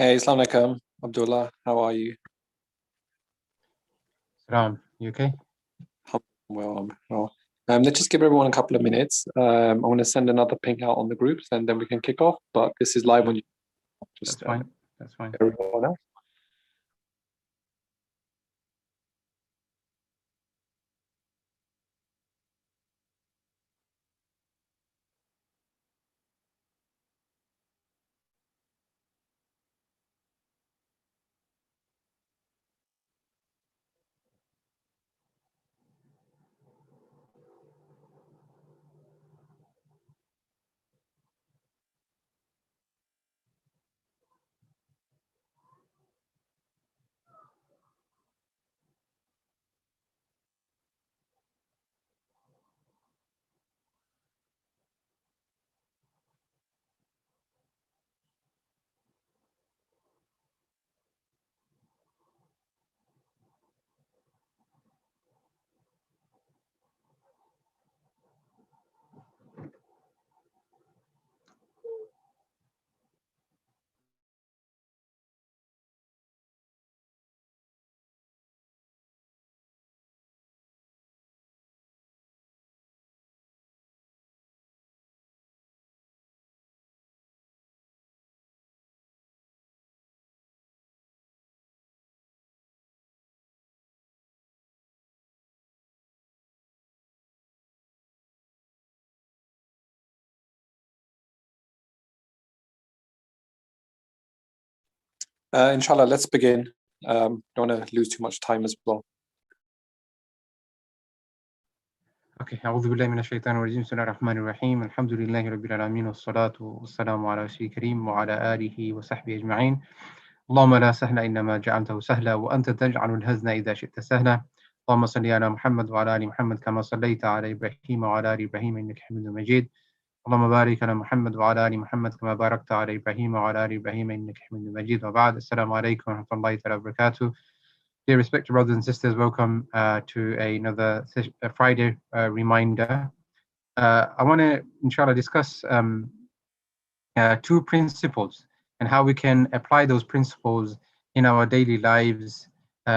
Hey, Assalamu alaikum, Abdullah. How are you? Salam, you okay? Well. Let's just give everyone a couple of minutes. I want to send another ping out on the groups and then we can kick off. But this is live on YouTube. Just That's fine. That's fine. everyone else. Inshallah, let's begin. Don't want to lose too much time as well. Okay, أعوذ بالله من الشيطان الرجيم بسم الله الرحمن الرحيم الحمد لله رب العالمين والصلاة والسلام على رسول الكريم وعلى آله وصحبه أجمعين اللهم لا سهل إنما جعلته سهلا وأنت تجعل الهزن إذا شئت سهلا اللهم صل على محمد وعلى آل محمد كما صليت على إبراهيم وعلى آل إبراهيم إنك حميد مجيد اللهم بارك على محمد وعلى آل محمد كما باركت على إبراهيم وعلى آل إبراهيم إنك حميد مجيد وبعد السلام عليكم ورحمة الله تعالى وبركاته. Dear respected brothers and sisters, welcome to another Friday reminder. I want to, inshallah, discuss two principles and how we can apply those principles in our daily lives, in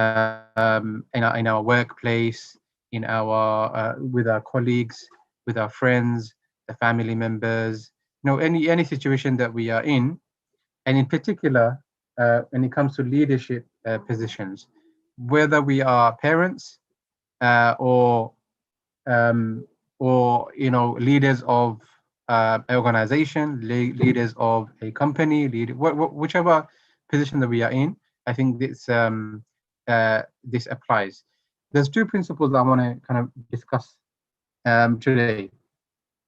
our workplace, in our with our colleagues, with our friends, the family members, any situation that we are in, and in particular when it comes to leadership positions, whether we are parents or leaders of an organization, leaders of a company, whichever position that we are in. I think this applies. There's two principles I want to kind of discuss today,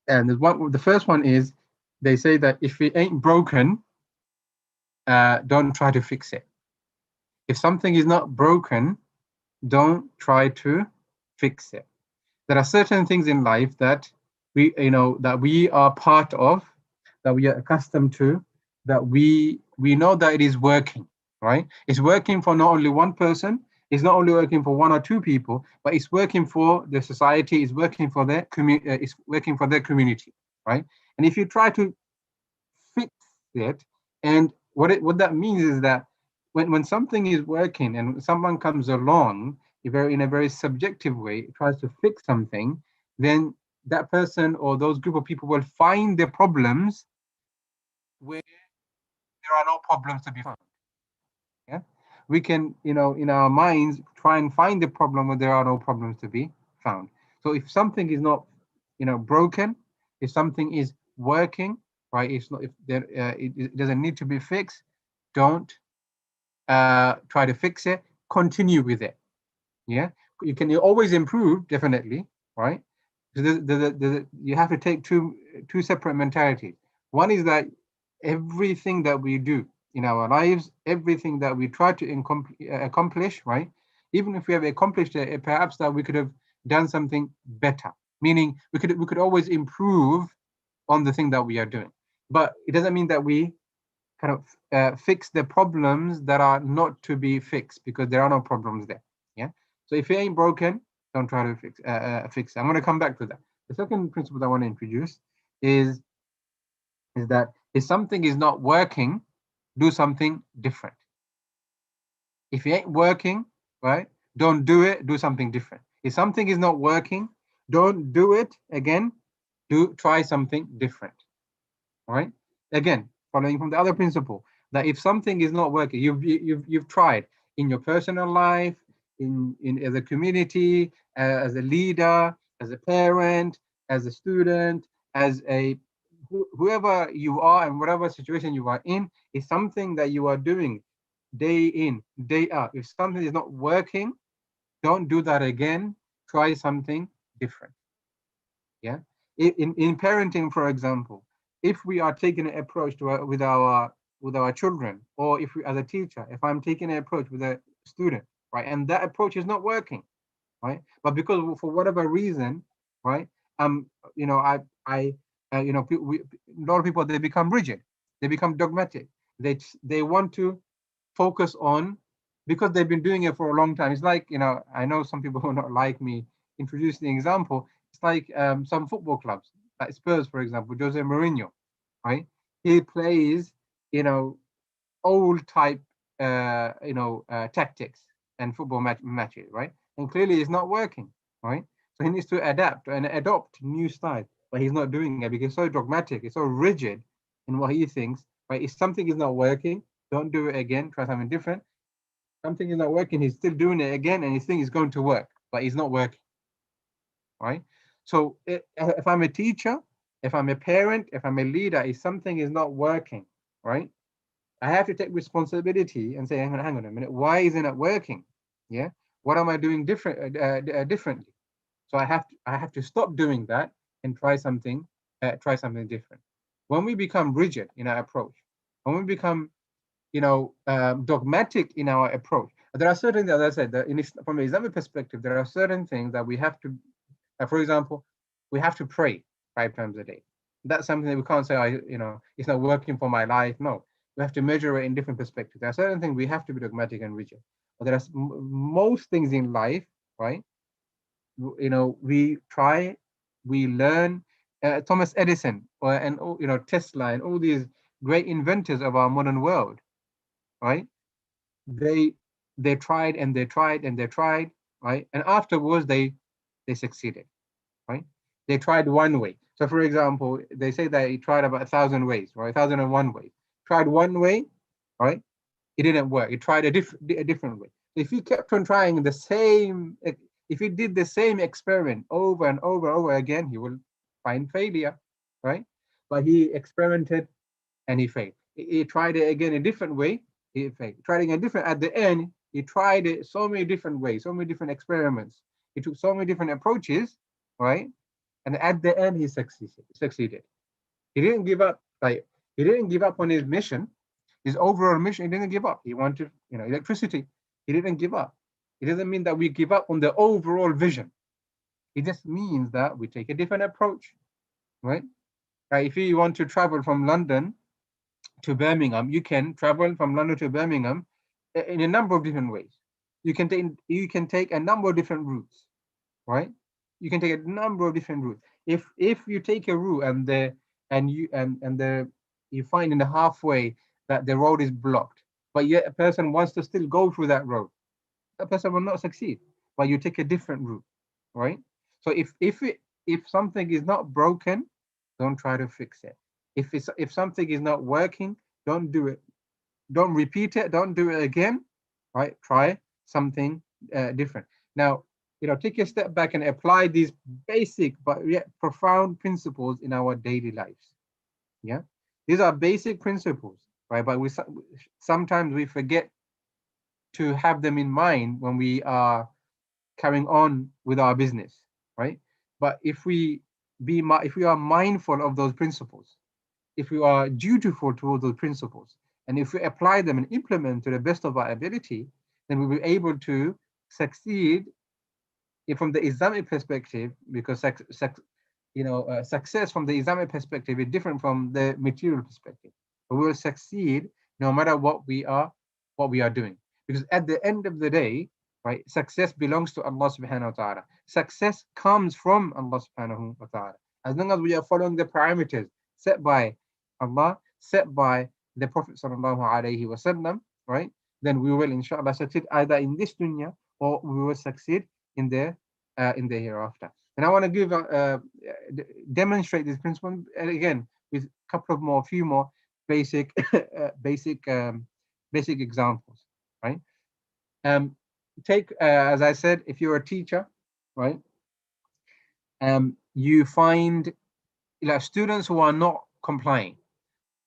and the first one is they say that if it ain't broken, don't try to fix it. If something is not broken, don't try to fix it. There are certain things in life that we are part of, that we are accustomed to, that we know that it is working, right? It's working for not only one person, it's not only working for one or two people, but it's working for the society, it's working for their community, right? And if you try to fix it, and what that means is that when something is working and someone comes along in a very subjective way, tries to fix something, then that person or those group of people will find the problems where there are no problems to be found. Yeah, we can, in our minds, try and find the problem where there are no problems to be found. So if something is not, broken, if something is working, right? It's not, if there, it doesn't need to be fixed. Don't try to fix it. Continue with it. Yeah, you always improve, definitely, right? So you have to take two separate mentalities. One is that everything that we do in our lives, everything that we try to accomplish, right? Even if we have accomplished it, perhaps that we could have done something better. Meaning we could always improve on the thing that we are doing. But it doesn't mean that we kind of fix the problems that are not to be fixed, because there are no problems there. Yeah. So if it ain't broken, don't try to fix it. I'm going to come back to that. The second principle I want to introduce is that if something is not working, do something different. If it ain't working, right, don't do it, do something different. If something is not working, don't do it again, try something different. All right. Again, following from the other principle, that if something is not working, you've tried in your personal life, in as a community, as a leader, as a parent, as a student, as a whoever you are and whatever situation you are in, is something that you are doing day in, day out. If something is not working, don't do that again. Try something different. Yeah. In parenting, for example, if we are taking an approach to with our children, or if we, as a teacher, if I'm taking an approach with a student, right, and that approach is not working, right, but because for whatever reason, right, you know, you know, a lot of people, they become rigid, they become dogmatic, they want to focus on, because they've been doing it for a long time. It's like, you know, I know some people who are not like me introducing the example. It's like some football clubs, like Spurs, for example, Jose Mourinho, right? He plays, you know, old type, tactics and football matches, right? And clearly it's not working, right? So he needs to adapt and adopt new style, but he's not doing it because it's so dogmatic, it's so rigid in what he thinks, right? If something is not working, don't do it again, try something different. Something is not working, he's still doing it again, and he thinks it's going to work, but it's not working, right? So if I'm a teacher, if I'm a parent, if I'm a leader, if something is not working, right, I have to take responsibility and say, hang on a minute, why isn't it working? Yeah, what am I doing differently? So I have to stop doing that and try something different. When we become rigid in our approach, when we become, dogmatic in our approach, there are certain, as I said, that from an Islamic perspective, there are certain things that we have to, for example, we have to pray 5 times a day. That's something that we can't say, it's not working for my life. No, we have to measure it in different perspectives. There are certain things we have to be dogmatic and rigid. But there are most things in life, right? We try, we learn. Thomas Edison, and Tesla, and all these great inventors of our modern world, right? They tried and they tried and they tried, right? And afterwards they succeeded, right? They tried one way. So for example, they say that he tried about 1,000 ways, right? 1,001 ways. Tried one way, right? It didn't work. He tried a different way. If he kept on trying the same, if he did the same experiment over and over again, he will find failure, right? But he experimented and he failed. He tried it again a different way, he failed. Tried again different. At the end, he tried it so many different ways, so many different experiments. He took so many different approaches, right? And at the end, he succeeded. He didn't give up. Like, he didn't give up on his mission, his overall mission. He didn't give up. He wanted, electricity. He didn't give up. It doesn't mean that we give up on the overall vision. It just means that we take a different approach, right? If you want to travel from London to Birmingham, you can travel from London to Birmingham in a number of different ways. You can take a number of different routes, right? You can take a number of different routes. If you take a route and you find in the halfway that the road is blocked, but yet a person wants to still go through that road, that person will not succeed. But you take a different route, right? So if something is not broken, don't try to fix it. If something is not working, don't do it. Don't repeat it. Don't do it again, right? Try something different. Now, take a step back and apply these basic but yet profound principles in our daily lives. Yeah, these are basic principles, right? But sometimes we forget to have them in mind when we are carrying on with our business, right? But if we are mindful of those principles, if we are dutiful towards those principles, and if we apply them and implement to the best of our ability, then we'll be able to succeed from the Islamic perspective, because success from the Islamic perspective is different from the material perspective. But we will succeed no matter what we are doing, because at the end of the day, right, success belongs to Allah subhanahu wa ta'ala. Success comes from Allah subhanahu wa ta'ala. As long as we are following the parameters set by Allah, set by the Prophet sallallahu alaihi wasallam, right? Then we will inshallah succeed either in this dunya or we will succeed in the hereafter. And I want to give demonstrate this principle again with a couple of more, few more basic basic examples, right? Take as I said, if you're a teacher, right? You find students who are not complying,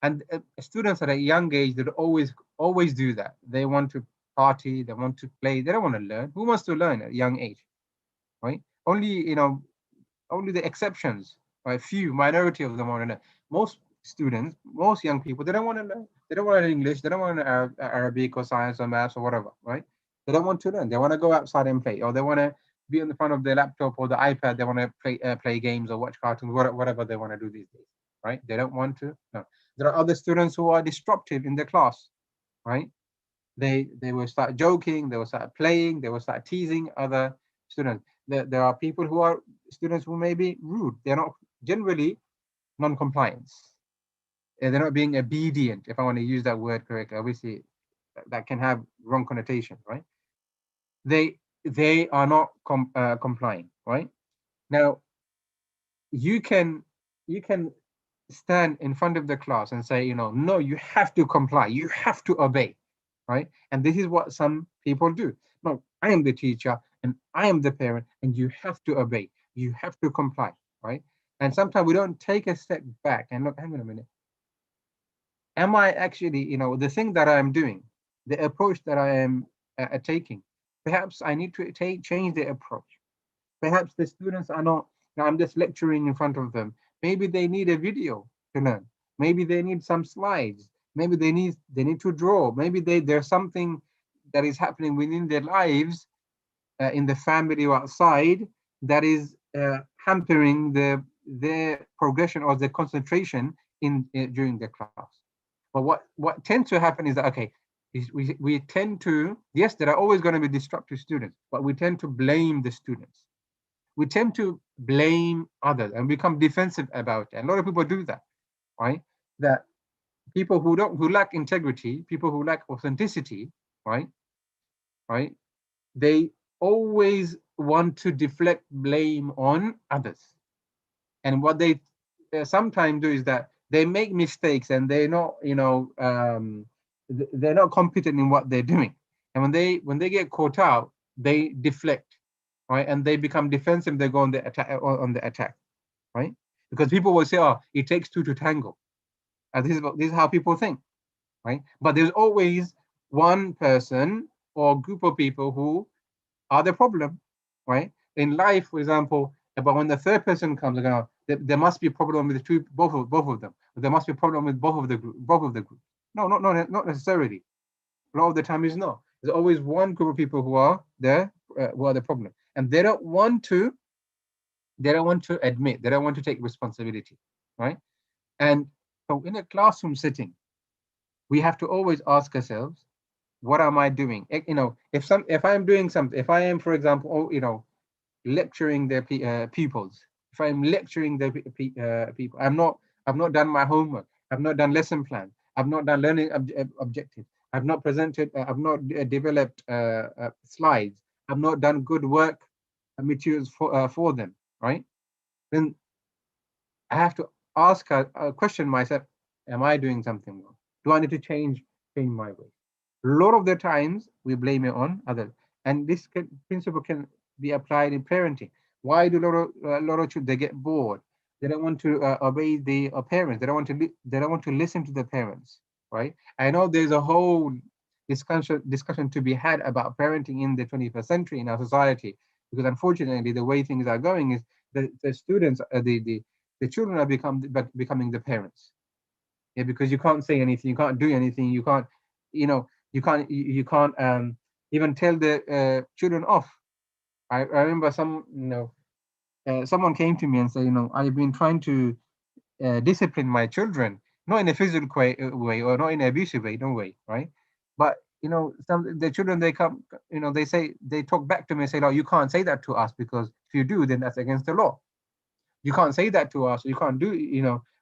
and students at a young age that always do that. They want to party, they want to play, they don't want to learn. Who wants to learn at a young age, right? Only the exceptions, right? Few minority of them want to learn. Most students, most young people, they don't want to learn. They don't want to learn English, they don't want to learn Arabic or science or maths or whatever, right? They don't want to learn. They want to go outside and play, or they want to be in the front of their laptop or the iPad. They want to play games or watch cartoons, whatever they want to do these days, right? They don't want to. No. There are other students who are disruptive in the class, right? They will start joking, they will start playing, they will start teasing other students. There are people who are students who may be rude. They're not generally non-compliance. They're not being obedient, if I want to use that word correctly. Obviously, that can have wrong connotation, right? They are not complying, right? Now, you can stand in front of the class and say, no, you have to comply, you have to obey, right? And this is what some people do. No, I am the teacher and I am the parent, and you have to obey, you have to comply, right? And sometimes we don't take a step back and look, hang on a minute. Am I actually, the thing that I'm doing, the approach that I am taking, perhaps I need to change the approach. Perhaps the students are not, I'm just lecturing in front of them. Maybe they need a video to learn. Maybe they need some slides. Maybe they need to draw. Maybe there's something that is happening within their lives, in the family or outside, that is hampering their progression or their concentration during the class. But what tends to happen is that, okay, we tend to, yes, there are always going to be disruptive students, but we tend to blame the students. We tend to blame others and become defensive about it. And a lot of people do that, right? That people who lack integrity, people who lack authenticity, right? They always want to deflect blame on others. And what they sometimes do is that they make mistakes and they're not, they're not competent in what they're doing. And when they get caught out, they deflect, right? And they become defensive. They go on the attack, right? Because people will say, "Oh, it takes two to tango." And this is how people think, right? But there's always one person or group of people who are the problem, right? In life, for example, but when the third person comes, there must be a problem with both of them. There must be a problem with both of the group. No, not necessarily. A lot of the time is not. There's always one group of people who are there, who are the problem, and they don't want to admit, they don't want to take responsibility, right? And so in a classroom setting, we have to always ask ourselves, what am I doing? If I'm doing something, if I am, for example, lecturing their pupils, if I'm lecturing their people, I've not done my homework, I've not done lesson plan, I've not done learning objectives, I've not presented, I've not developed slides, I've not done good work materials for them, right? Then I have to ask a question myself, am I doing something wrong? Do I need to change my way? A lot of the times we blame it on others, and this principle can be applied in parenting. Why do a lot of children, they get bored? They don't want to obey the parents. They don't want to listen to the parents, right? I know there's a whole discussion to be had about parenting in the 21st century in our society, because unfortunately the way things are going is the students, the children are becoming the parents. Yeah, because you can't say anything, you can't do anything, you can't, you can't even tell the children off. I remember someone came to me and said, I've been trying to discipline my children, not in a physical way or not in an abusive way, no way, right? But some the children, they come, they talk back to me and say, "Oh, you can't say that to us, because if you do, then that's against the law. You can't say that to us. You can't do,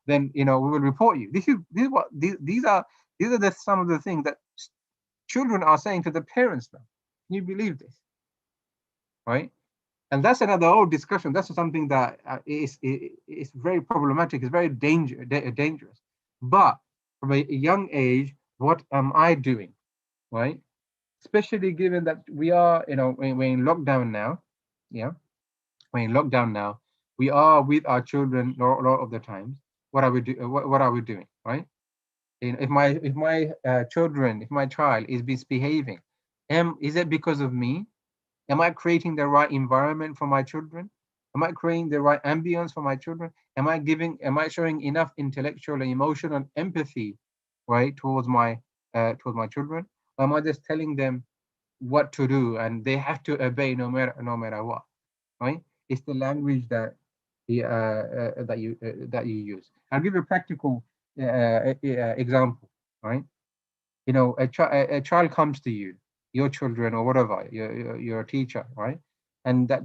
then we will report you." This is what these are These are some of the things that children are saying to the parents now. Can you believe this? Right? And that's another whole discussion. That's something that is very problematic. It's very dangerous. But from a young age, what am I doing? Right? Especially given that we are, we're in lockdown now. Yeah, we're in lockdown now. We are with our children a lot of the times. What are we what are we doing? Right? If my children, if my child is misbehaving, is it because of me? Am I creating the right environment for my children? Am I creating the right ambience for my children? Am I showing enough intellectual and emotional empathy, right, towards my children? Or am I just telling them what to do and they have to obey no matter what, right? It's the language that you use. I'll give you a practical example, right? A child comes to you, your children or whatever, your teacher, right? And that,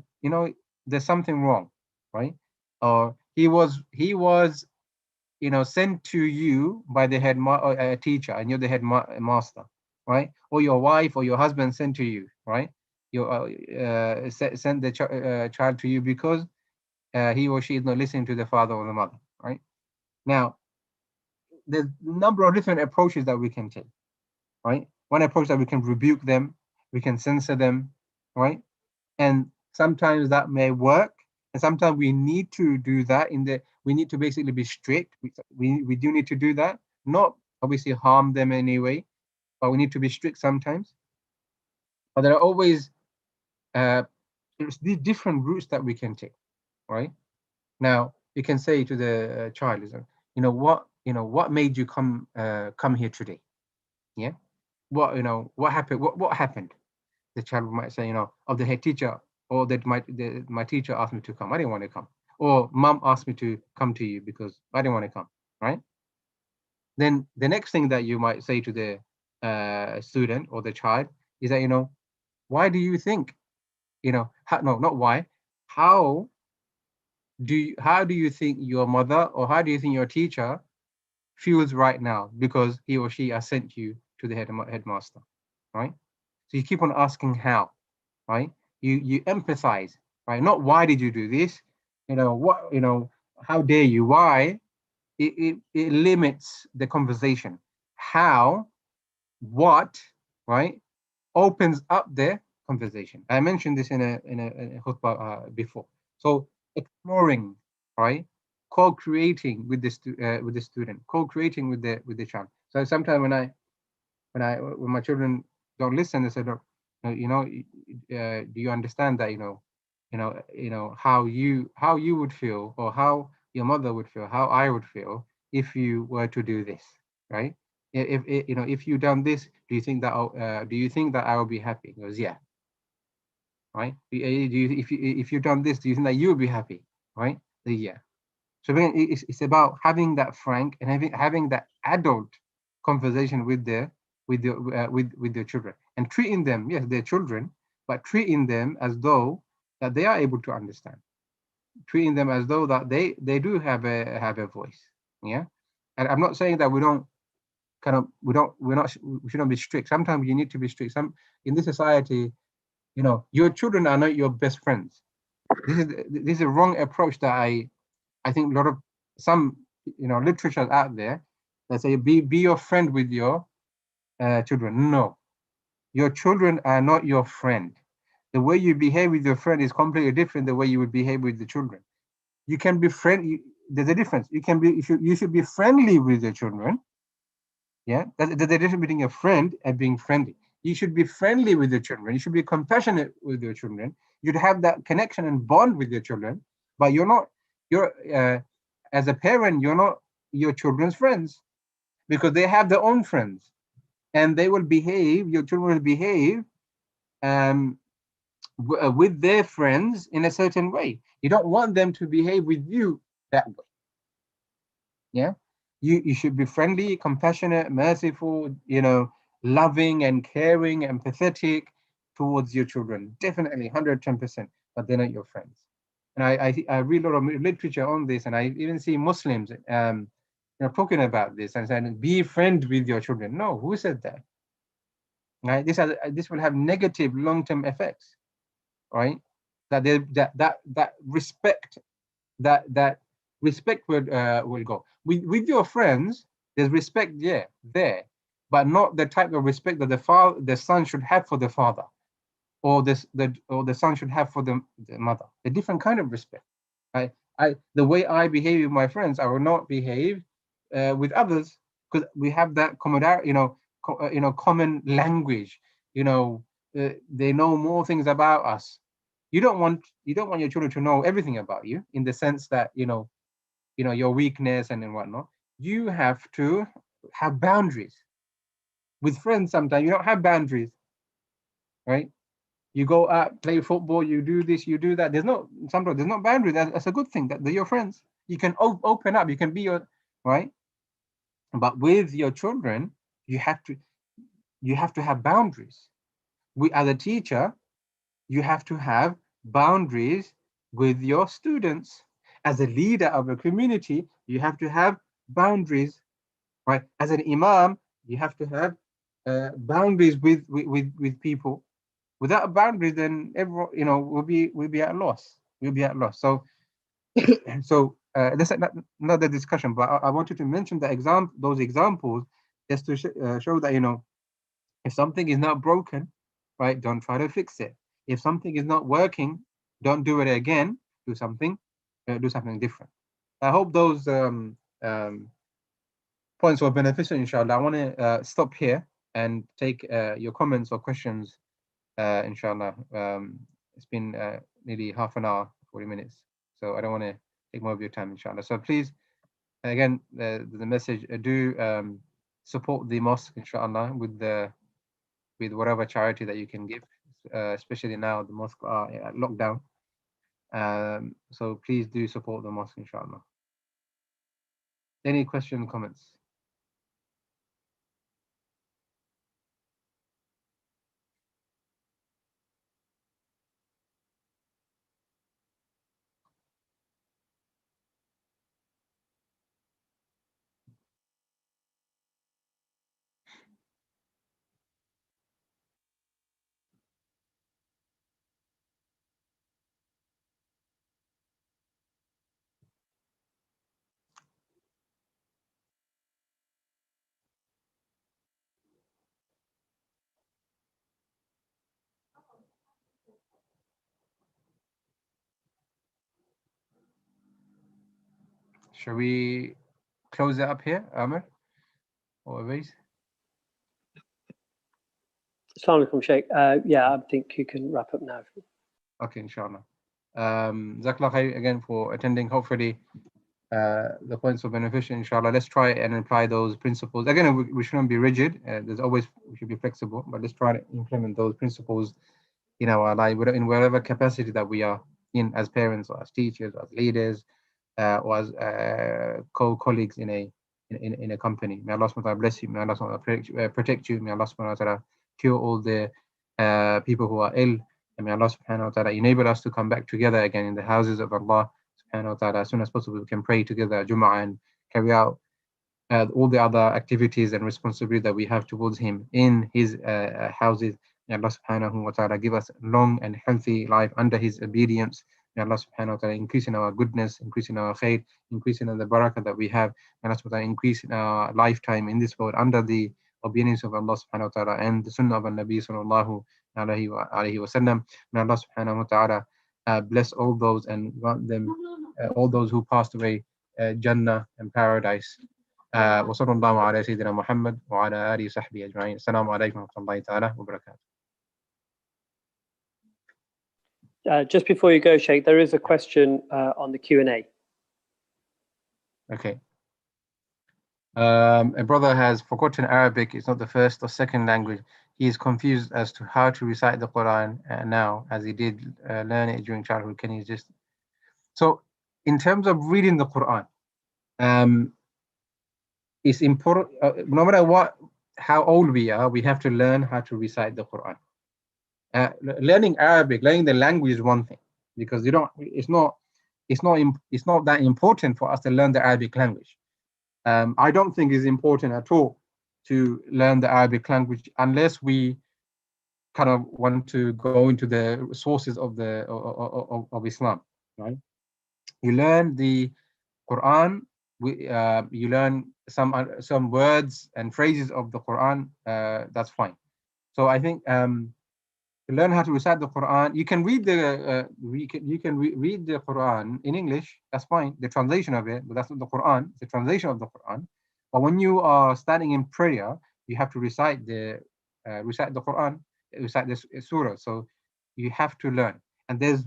there's something wrong, right? Or he was sent to you by the teacher, and you're the master, right? Or your wife or your husband sent to you, right? You send the child to you because he or she is not listening to the father or the mother, right? Now, there's a number of different approaches that we can take, right? One approach that we can rebuke them, we can censor them, right? And sometimes that may work, and sometimes we need to do that. We need to basically be strict. We do need to do that, not obviously harm them anyway, but we need to be strict sometimes. But there are always there's these different routes that we can take, right? Now you can say to the child, what made you come here today? Yeah, what happened? What happened? The child might say, of the head teacher, or that my teacher asked me to come. I didn't want to come. Or mom asked me to come to you because I didn't want to come, right? Then the next thing that you might say to the student or the child is that, why do you think, no, not why, how do you think your mother, or how do you think your teacher feels right now because he or she has sent you to the headmaster, right? So you keep on asking how, right? You empathize, right? Not why did you do this? How dare you? Why? It limits the conversation. How, what, right? Opens up the conversation. I mentioned this in a khutbah before. So exploring, right? Co-creating with the student, co-creating with the child. So sometimes when my children don't listen, they say, do you understand that how you would feel, or how your mother would feel, how I would feel if you were to do this, right? If you done this, do you think that I will be happy? He goes, yeah, right. If you've done this, do you think that you will be happy, right? Yeah. So then it's about having that frank and having that adult conversation with the children, and treating them, yes, they're children, but treating them as though that they are able to understand, treating them as though that they do have a voice. Yeah. And I'm not saying that we shouldn't be strict. Sometimes you need to be strict. In this society, your children are not your best friends. This is a wrong approach that I think a lot of some literature out there that say be your friend with your children. No, your children are not your friend. The way you behave with your friend is completely different the way you would behave with the children. You can be friendly. There's a difference. You should be friendly with your children. Yeah, there's a difference between a friend and being friendly. You should be friendly with your children. You should be compassionate with your children. You'd have that connection and bond with your children, but you're as a parent, you're not your children's friends, because they have their own friends, and your children will behave um, with their friends in a certain way. You don't want them to behave with you that way. Yeah, you should be friendly, compassionate, merciful, loving and caring, empathetic towards your children. Definitely 110%, but they're not your friends. And I read a lot of literature on this, and I even see Muslims, talking about this and saying be friend with your children. No, who said that? Right? This will have negative long-term effects, right? That respect that respect will go with your friends. There's respect, yeah, there, but not the type of respect that the son should have for the father, or the son should have for the mother. A different kind of respect. The way I behave with my friends, I will not behave with others, because we have that common language. They know more things about us. You don't want your children to know everything about you, in the sense that your weakness and whatnot. You have to have boundaries. With friends, sometimes you don't have boundaries, right? You go out, play football, you do this, you do that. Sometimes there's no boundary. That's a good thing, that they're your friends. You can open up, you can be right? But with your children, you have to have boundaries. As a teacher, you have to have boundaries with your students. As a leader of a community, you have to have boundaries, right? As an imam, you have to have boundaries with people. Without boundaries, then everyone, we'll be at loss. We'll be at loss. So that's another discussion. But I wanted to mention those examples, just to show that if something is not broken, right, don't try to fix it. If something is not working, don't do it again. Do something different. I hope those points were beneficial, inshallah. I want to stop here and take your comments or questions, inshallah. It's been nearly half an hour, 40 minutes. So I don't want to take more of your time, inshallah. So please, again, the message, do support the mosque, inshallah, with whatever charity that you can give, especially now the mosque are at lockdown. So please do support the mosque, inshallah. Any questions, comments? Shall we close it up here, Amr or Awais? Assalamu alaikum, Sheikh. Yeah, I think you can wrap up now. Okay, inshallah. Jazakallah khair again for attending. Hopefully, the points were beneficial, inshallah. Let's try and apply those principles. Again, we shouldn't be rigid. We should be flexible, but let's try to implement those principles in our life, in whatever capacity that we are in, as parents or as teachers, or as leaders, or as colleagues in a company. May Allah subhanahu wa ta'ala bless you. May Allah subhanahu wa ta'ala protect you. May Allah subhanahu wa ta'ala cure all the people who are ill. And may Allah subhanahu wa ta'ala enable us to come back together again in the houses of Allah subhanahu wa ta'ala. As soon as possible, we can pray together Jummah and carry out all the other activities and responsibilities that we have towards Him in His houses. May Allah subhanahu wa ta'ala give us long and healthy life under His obedience. May Allah subhanahu wa ta'ala increase in our goodness, increase in our khair, increase in the barakah that we have. May Allah subhanahu wa ta'ala increase in our lifetime in this world under the obedience of Allah subhanahu wa ta'ala and the sunnah of Nabi sallallahu alayhi wa sallam. May Allah subhanahu wa ta'ala bless all those and grant them, all those who passed away, Jannah and paradise. وصلى الله على سيدنا محمد وعلى آله وصحبه أجمعين. السلام عليكم ورحمة الله تعالى وبركاته. Just before you go, Sheikh, there is a question on the Q&A. Okay. A brother has forgotten Arabic. It's not the first or second language. He is confused as to how to recite the Quran now, as he did learn it during childhood. Can you just... So, in terms of reading the Quran, it's important, no matter how old we are, we have to learn how to recite the Quran. Learning Arabic, learning the language is one thing, because it's not that important for us to learn the Arabic language. I don't think it's important at all to learn the Arabic language unless we kind of want to go into the sources of the of Islam, right? You learn the Quran, you learn some words and phrases of the Quran. That's fine. So I think to learn how to recite the Quran, you can read the read the Quran in English. That's fine. The translation of it, but that's not the Quran. It's the translation of the Quran. But when you are standing in prayer, you have to recite the Quran, recite this surah. So you have to learn, and there's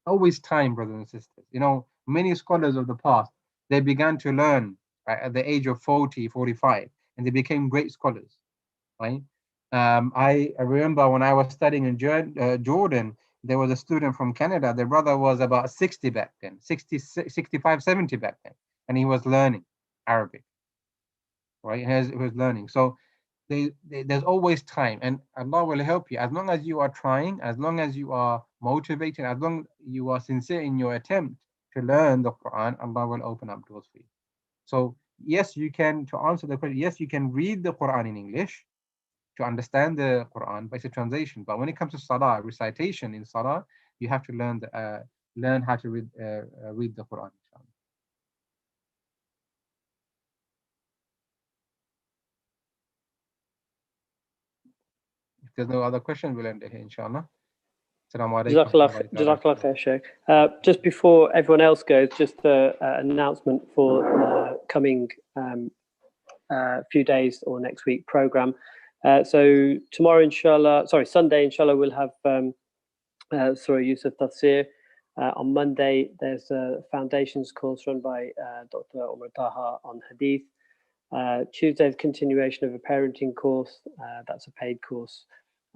always time, brothers and sisters. You know, many scholars of the past, they began to learn at the age of 40, 45, and they became great scholars, right? I remember when I was studying in Jordan, there was a student from Canada. Their brother was about 60 back then, 60, 65, 70 back then, and he was learning Arabic, right? He was learning. So there's always time, and Allah will help you as long as you are trying, as long as you are motivated, as long as you are sincere in your attempt to learn the Quran. Allah will open up doors for you. So yes, you can, to answer the question, yes, you can read the Quran in English to understand the Quran, but it's a translation. But when it comes to Salah, recitation in Salah, you have to learn how to read the Quran. If there's no other question, we'll end it here, inshallah. Jazakallah khair, Sheikh. Just before everyone else goes, just an announcement for the coming few days or next week program. So tomorrow, inshallah, Sunday, inshallah, we'll have Surah Yusuf Tafsir. On Monday, there's a foundations course run by Dr. Umar Taha on Hadith. Tuesday's continuation of a parenting course. That's a paid course.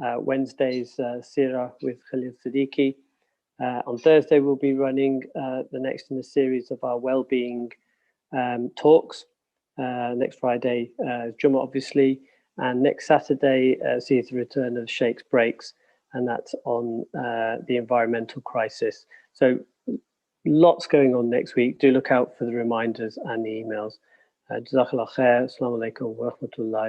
Wednesday's Sirah with Khalil Siddiqui. On Thursday, we'll be running the next in the series of our well-being talks. Next Friday, Jummah, obviously. And next Saturday sees the return of Sheikh's Breaks, and that's on the environmental crisis. So lots going on next week. Do look out for the reminders and the emails. Jazakallah khair. Assalamu alaikum wa rahmatullahi.